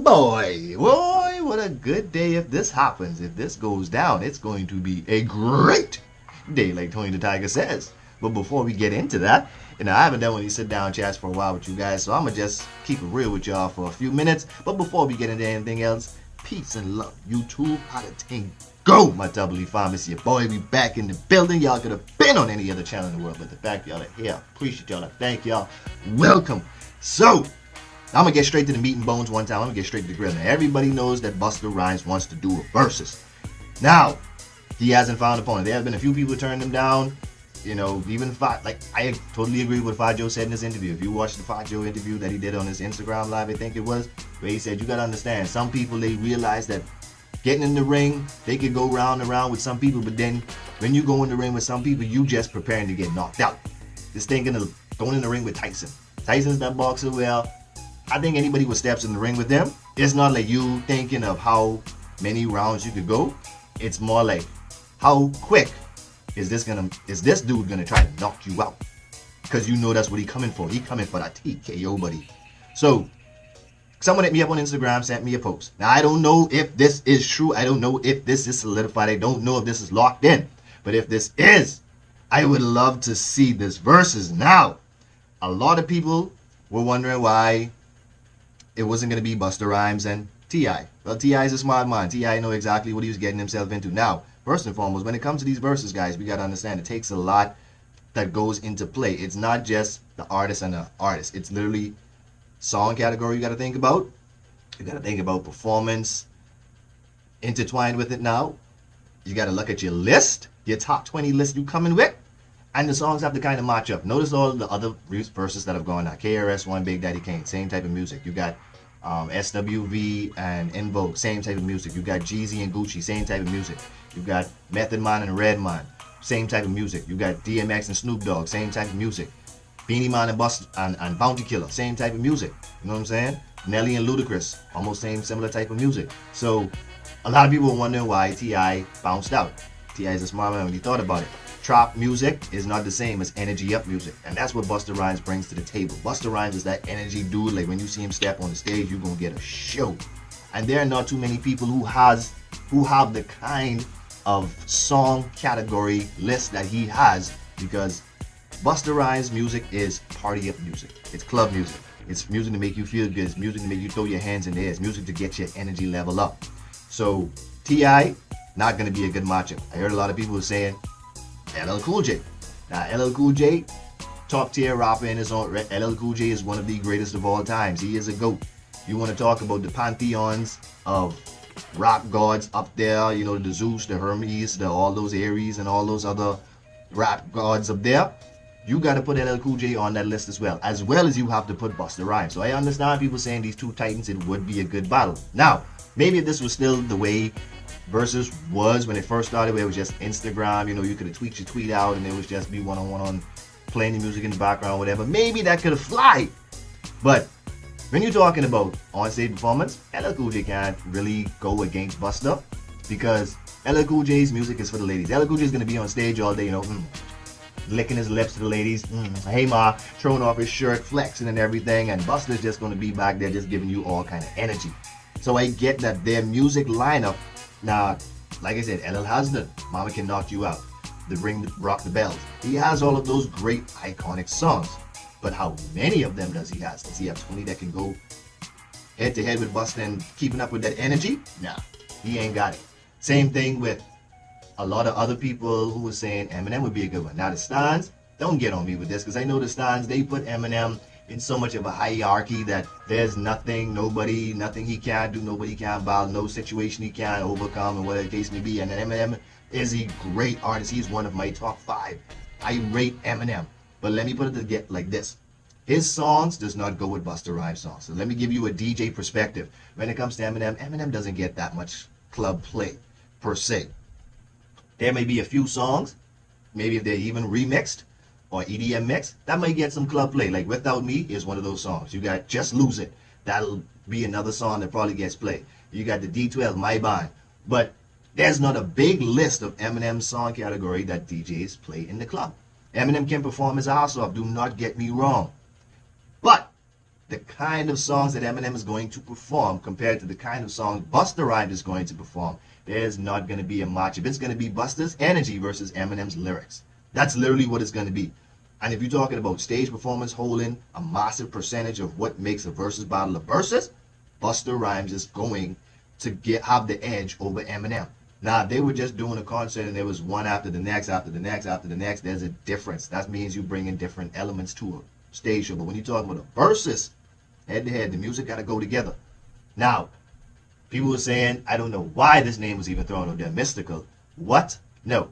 boy, what a good day if this happens. If this goes down, it's going to be a great day, like Tony the Tiger says. But before we get into that, I haven't done one of these sit-down chats for a while with you guys, so I'm going to just keep it real with y'all for a few minutes. But before we get into anything else, peace and love. YouTube, how to ting go, my doubly fam. It's your boy, we back in the building. Y'all could have been on any other channel in the world, but the fact y'all are here, appreciate y'all. I thank y'all. Welcome. So, I'm going to get straight to the meat and bones one time. I'm going to get straight to the grill. Now, everybody knows that Busta Rhymes wants to do a versus. Now, he hasn't found an opponent. There have been a few people who turned him down. Even I totally agree with what Fajo said in his interview. If you watch the Fajo interview that he did on his Instagram live, I think it was, where he said, you got to understand, some people, they realize that getting in the ring, they could go round and round with some people, but then when you go in the ring with some people, you just preparing to get knocked out. Just thinking of going in the ring with Tyson. Tyson's that boxer well. I think anybody who steps in the ring with them, it's not like you thinking of how many rounds you could go. It's more like, how quick is this dude gonna try to knock you out? Because you know that's what he coming for. He coming for that TKO, buddy. So, someone hit me up on Instagram, sent me a post. Now, I don't know if this is true. I don't know if this is solidified. I don't know if this is locked in. But if this is, I would love to see this versus. Now, a lot of people were wondering why it wasn't going to be Busta Rhymes and T.I. Well, T.I. is a smart man. T.I. know exactly what he was getting himself into. Now, first and foremost, when it comes to these verses, guys, we got to understand it takes a lot that goes into play. It's not just the artist and the artist. It's literally song category you got to think about. You got to think about performance intertwined with it now. You got to look at your list, your top 20 list you coming with, and the songs have to kind of match up. Notice all the other verses that have gone out. KRS-One, Big Daddy Kane, same type of music. You got SWV and Invoke, same type of music. You got Jeezy and Gucci, same type of music. You got Method Man and Redman, same type of music. You got DMX and Snoop Dogg, same type of music. Beanie Man and Bounty Killer, same type of music. You know what I'm saying? Nelly and Ludacris, almost similar type of music. So a lot of people were wondering why T.I. bounced out. T.I. is a smart man when he thought about it. Trap music is not the same as energy up music, and that's what Busta Rhymes brings to the table. Busta Rhymes is that energy dude. Like when you see him step on the stage, you're gonna get a show. And there are not too many people who have the kind of song category list that he has, because Busta Rhymes music is party up music. It's club music. It's music to make you feel good. It's music to make you throw your hands in the air. It's music to get your energy level up. So T.I. not gonna be a good matchup. I heard a lot of people saying LL Cool J. Now, LL Cool J, top tier rapper in his own. LL Cool J is one of the greatest of all times. He is a GOAT. You want to talk about the pantheons of rap gods up there, the Zeus, the Hermes, all those Ares, and all those other rap gods up there. You got to put LL Cool J on that list as well as you have to put Busta Rhymes. So I understand people saying these two titans, it would be a good battle. Now, maybe if this was still the way versus was when it first started, where it was just Instagram, you could have tweaked your tweet out and it was just be one-on-one on playing the music in the background, whatever. Maybe that could have fly. But when you're talking about on-stage performance, LL Cool J can't really go against Busta, because LL Cool J's music is for the ladies. LL Cool J is going to be on stage all day, licking his lips to the ladies, hey ma, throwing off his shirt, flexing and everything, and Busta's just going to be back there just giving you all kind of energy. So I get that their music lineup. Now, like I said, LL has the Mama Can Knock You Out, The Ring, Rock the Bells. He has all of those great iconic songs. But how many of them does he have? Does he have 20 that can go head to head with Busta and keeping up with that energy? Nah, he ain't got it. Same thing with a lot of other people who were saying Eminem would be a good one. Now the Stans, don't get on me with this, because I know the Stans, they put Eminem in so much of a hierarchy that there's nothing he can't do, nobody can't battle, no situation he can't overcome, and whatever the case may be. And Eminem is a great artist. He's one of my top 5. I rate Eminem. But let me put it like this. His songs does not go with Busta Rhymes songs. So let me give you a DJ perspective. When it comes to Eminem, Eminem doesn't get that much club play, per se. There may be a few songs, maybe if they're even remixed, or EDM mix, that might get some club play. Like Without Me is one of those songs. You got Just Lose It. That'll be another song that probably gets played. You got the D12, My Band. But there's not a big list of Eminem song category that DJs play in the club. Eminem can perform his ass off, do not get me wrong. But the kind of songs that Eminem is going to perform compared to the kind of songs Busta Rhymes is going to perform, there's not going to be a match. If it's going to be Busta's energy versus Eminem's lyrics, that's literally what it's going to be. And if you're talking about stage performance holding a massive percentage of what makes a versus battle a versus, Busta Rhymes is going to have the edge over Eminem. Now, if they were just doing a concert and there was one after the next, after the next, after the next, there's a difference. That means you bring in different elements to a stage show. But when you're talking about a versus, head to head, the music got to go together. Now, people were saying, I don't know why this name was even thrown out there, Mystikal. What? No.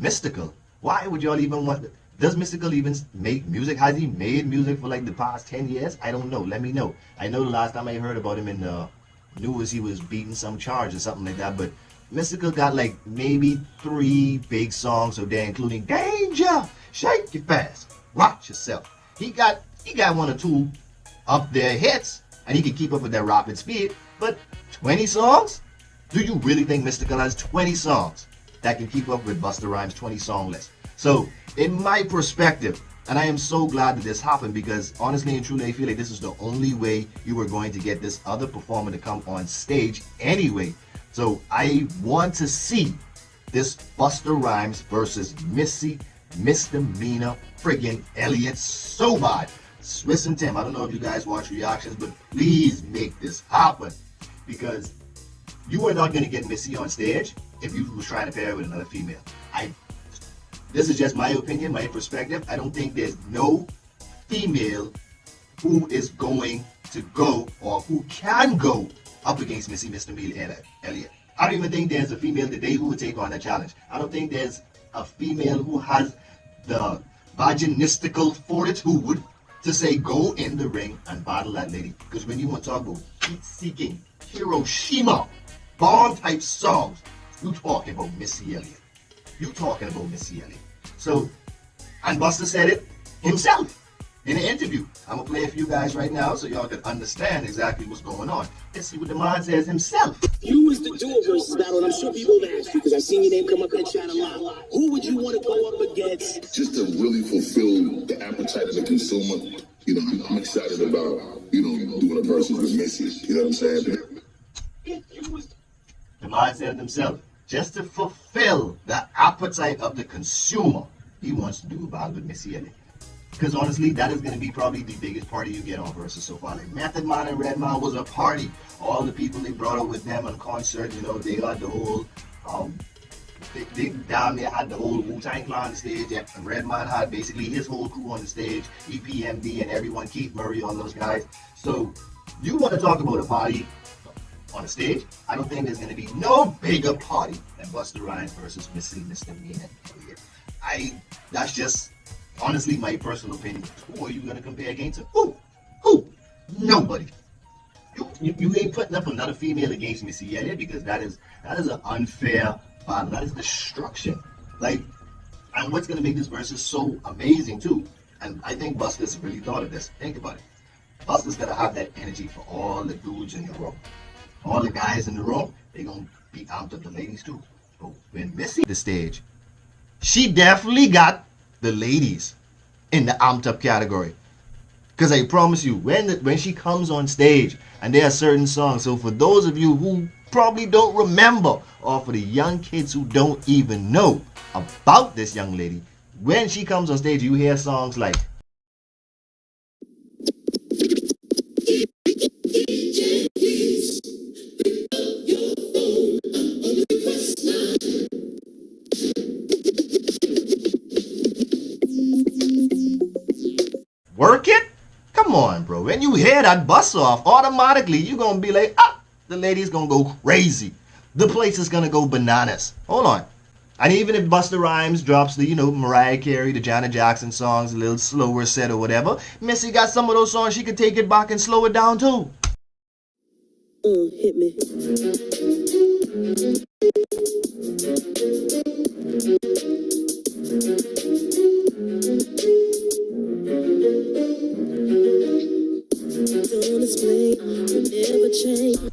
Mystikal? Why would y'all even want... Does Mystikal even make music? Has he made music for like the past 10 years? I don't know. Let me know. I know the last time I heard about him in the news, he was beating some charge or something like that. But Mystikal got like maybe 3 big songs out there, including Danger, Shake Your Fast, Watch Yourself. He got 1 or 2 up there hits, and he can keep up with that rapid speed. But 20 songs? Do you really think Mystikal has 20 songs that can keep up with Busta Rhymes' 20 song list? So, in my perspective, and I am so glad that this happened, because honestly and truly I feel like this is the only way you were going to get this other performer to come on stage anyway. So I want to see this Busta Rhymes versus Missy Misdemeanor friggin' Elliott so bad. Swiss and Tim, I don't know if you guys watch reactions, but please make this happen, because you are not going to get Missy on stage if you was trying to pair her with another female. This is just my opinion, my perspective. I don't think there's no female who is going to go or who can go up against Missy Misdemeanor Elliott. I don't even think there's a female today who would take on that challenge. I don't think there's a female who has the vaginistical fortitude to say go in the ring and battle that lady. Because when you want to talk about heat-seeking, Hiroshima, bomb-type songs, you talking about Missy Elliott. You talking about Missy Elliott. So, and Busta said it himself in an interview. I'm going to play it for you guys right now so y'all can understand exactly what's going on. Let's see what the man says himself. You was the duo versus battle, and I'm sure people have asked you, because I've seen your name come up in the chat a lot. Who would you want to go up against? Just to really fulfill the appetite of the consumer. You know, I'm excited about, doing a versus with Missy. You know what I'm saying? The man said himself, just to fulfill the appetite of the consumer, he wants to do a battle with Missy Elliott. Because honestly, that is going to be probably the biggest party you get on Versus so far. Like Method Man and Redman was a party. All the people they brought up with them on concert, they got the whole, they down there had the whole Wu-Tang Clan on the stage. And Redman had basically his whole crew on the stage, EPMD and everyone, Keith Murray, all those guys. So you want to talk about a party on the stage? I don't think there's going to be no bigger party than Busta Rhymes versus Missy Misdemeanor Elliott. That's just honestly my personal opinion. Who are you going to compare against her? Who? Nobody. You ain't putting up another female against Missy Elliott, because that is an unfair battle. That is destruction. And what's going to make this versus so amazing too? And I think Busta's really thought of this. Think about it. Busta's going to have that energy for all the dudes in the room. All the guys in the room, they gonna be amped up the ladies too. But when Missy the stage, she definitely got the ladies in the amped up category. Because I promise you, when she comes on stage, and there are certain songs, so for those of you who probably don't remember, or for the young kids who don't even know about this young lady, when she comes on stage, you hear songs like Work It? Come on, bro. When you hear that bust off, automatically you're going to be like, the lady's going to go crazy. The place is going to go bananas. Hold on. And even if Busta Rhymes drops the, Mariah Carey, the Janet Jackson songs, a little slower set or whatever, Missy got some of those songs, she could take it back and slow it down too. Hit me.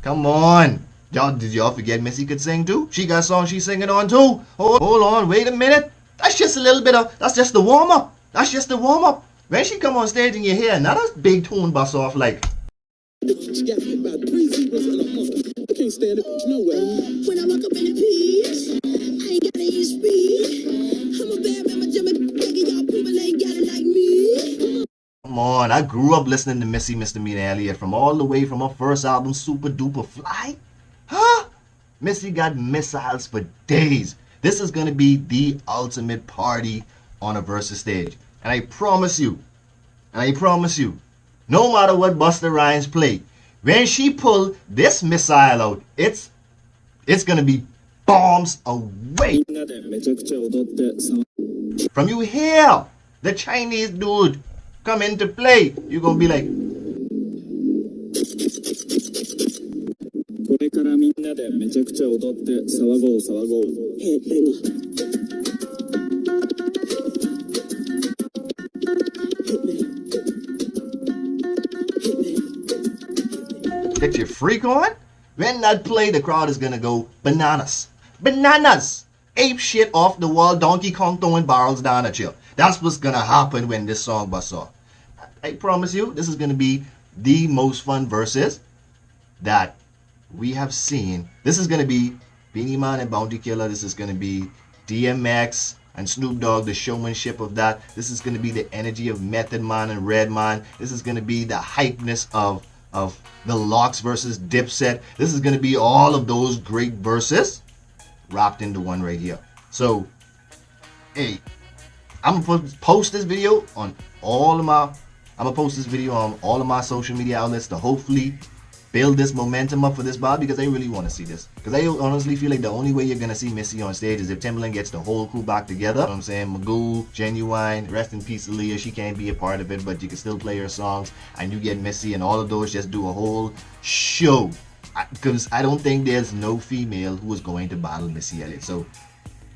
Come on. Did y'all forget Missy could sing too? She got songs she's singing on too. Hold on, wait a minute. That's just a little bit of, that's just the warm-up. That's just the warm-up. When she come on stage and you hear another big tune bust off like, She got hit by 3 zebras and a monkey. I can't stand it nowhere. When I walk up in the peace, I ain't gotta eat speed. I'm a bad man, my Jimmy, begging y'all people ain't got it like me. come on, I grew up listening to Missy Misdemeanor Elliott from all the way from her first album, Super Duper Fly. Huh? Missy got missiles for days. This is going to be the ultimate party on a Versus stage. And I promise you, no matter what Busta Rhymes play, when she pull this missile out, it's going to be bombs away. From you here, the Chinese dude come into play, you're going to be like, これからみんなでめちゃくちゃ踊って騒ごう騒ごう。get your freak on? When that play, the crowd is gonna go bananas. Bananas! Ape shit off the wall, Donkey Kong throwing barrels down at you. That's what's gonna happen when this song busts off. I promise you, this is gonna be the most fun verses that we have seen. This is gonna be Beanie Man and Bounty Killer. This is gonna be DMX and Snoop Dogg, the showmanship of that. This is gonna be the energy of Method Man and Redman. This is gonna be the hypeness of the Lox versus Dipset. This is gonna be all of those great verses wrapped into one right here. So, hey, I'm gonna post this video on all of my social media outlets to hopefully build this momentum up for this battle, because I really want to see this. Because I honestly feel like the only way you're going to see Missy on stage is if Timbaland gets the whole crew back together. You know what I'm saying? Magoo, Genuine, rest in peace Aaliyah. She can't be a part of it, but you can still play her songs. And you get Missy and all of those just do a whole show. Because I don't think there's no female who is going to battle Missy Elliott. So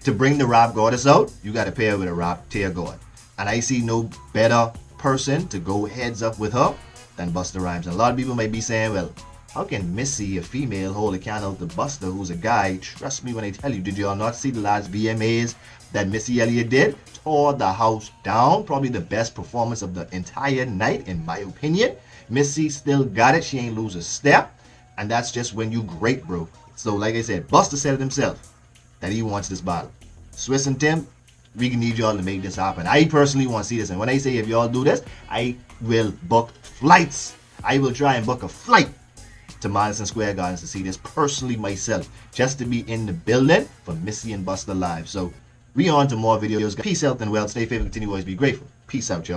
to bring the rap goddess out, you got to pair her with a rap tier god. And I see no better person to go heads up with her than Busta Rhymes. And a lot of people might be saying, well, how can Missy, a female, hold a candle to Busta, who's a guy? Trust me when I tell you, did y'all not see the last VMAs that Missy Elliott did? Tore the house down. Probably the best performance of the entire night, in my opinion. Missy still got it. She ain't lose a step. And that's just when you great, bro. So like I said, Busta said it himself that he wants this battle. Swizz and Tim, we need y'all to make this happen. I personally want to see this. And when I say if y'all do this, I will book flights. I will try and book a flight to Madison Square Gardens to see this personally myself, just to be in the building for Missy and Busta live. So we on to more videos. Peace, health, and wealth. Stay faithful, continue always be grateful. Peace out, y'all.